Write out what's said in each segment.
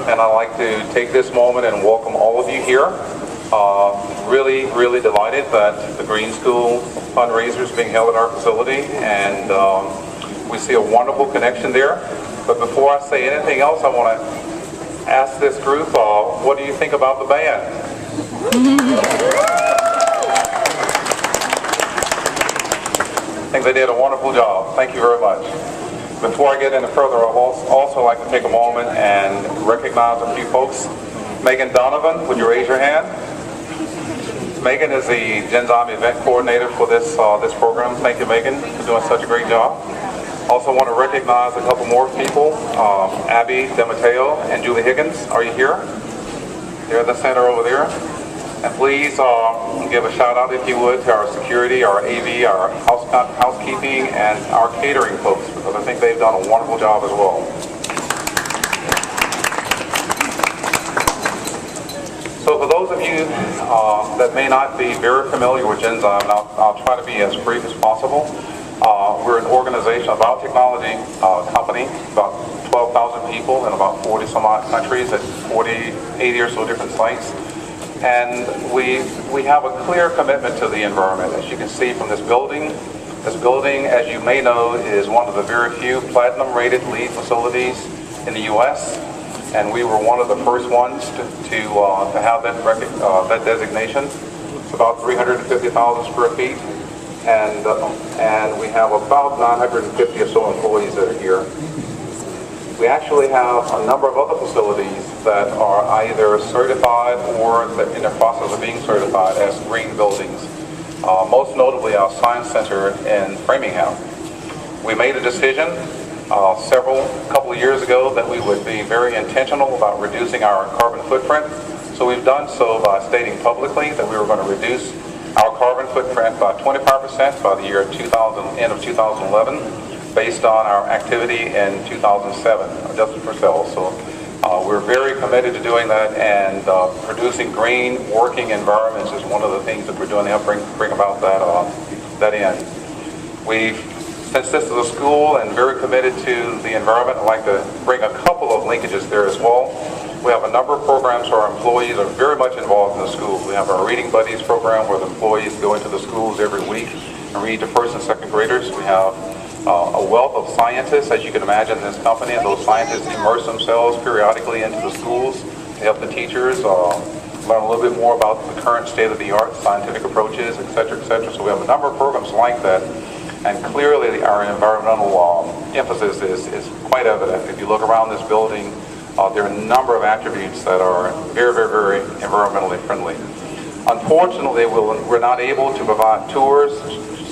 and I'd like to take this moment and welcome all of you here. Really delighted that the Green School fundraiser is being held at our facility, and we see a wonderful connection there. But before I say anything else, I want to ask this group, what do you think about the band? I think they did a wonderful job. Thank you very much. Before I get any further, I'd also like to take a moment and recognize a few folks. Megan Donovan, would you raise your hand? Megan is the Genzyme event coordinator for this program. Thank you, Megan, for doing such a great job. Also want to recognize a couple more people, Abby DeMatteo and Julie Higgins. Are you here? They're at the center over there. And please give a shout out, if you would, to our security, our AV, our housekeeping, and our catering folks, because I think they've done a wonderful job as well. So for those of you that may not be very familiar with Genzyme, and I'll try to be as brief as possible. We're an organization, a biotechnology company, about 12,000 people in about 40 some odd countries at 80 or so different sites. And we have a clear commitment to the environment. As you can see from this building, as you may know, is one of the very few platinum-rated LEED facilities in the U.S. And we were one of the first ones to have that designation. It's about 350,000 square feet, and we have about 950 or so employees that are here. We actually have a number of other facilities that are either certified or that in the process of being certified as green buildings. Most notably our Science Center in Framingham. We made a decision a couple of years ago that we would be very intentional about reducing our carbon footprint. So we've done so by stating publicly that we were going to reduce our carbon footprint by 25% by the year end of 2011. Based on our activity in 2007, adjusted for cells. So we're very committed to doing that, and producing green working environments is one of the things that we're doing to help bring about that end. Since this is a school and very committed to the environment, I'd like to bring a couple of linkages there as well. We have a number of programs where our employees are very much involved in the school. We have our Reading Buddies program where the employees go into the schools every week and read to first and second graders. We have a wealth of scientists, as you can imagine, in this company, and those scientists immerse themselves periodically into the schools to help the teachers learn a little bit more about the current state-of-the-art scientific approaches, et cetera, et cetera. So we have a number of programs like that, and clearly our environmental emphasis is quite evident. If you look around this building, there are a number of attributes that are very, very, very environmentally friendly. Unfortunately, we're not able to provide tours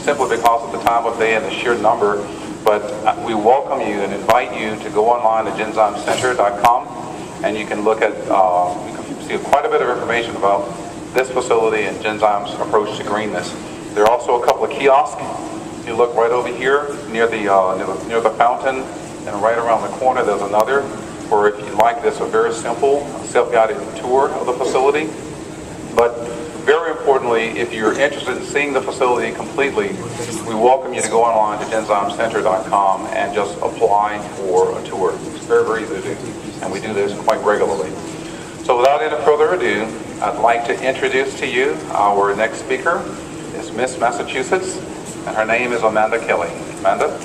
simply because of the time of day and the sheer number, but we welcome you and invite you to go online at genzymecenter.com, and you can look at, you can see quite a bit of information about this facility and Genzyme's approach to greenness. There are also a couple of kiosks. You look right over here near the fountain, and right around the corner there's another, where if you like this, a very simple self-guided tour of the facility. But very importantly, if you're interested in seeing the facility completely, we welcome you to go online to genzymecenter.com and just apply for a tour. It's very, very easy to do, and we do this quite regularly. So without any further ado, I'd like to introduce to you our next speaker. It's Miss Massachusetts, and her name is Amanda Kelly. Amanda?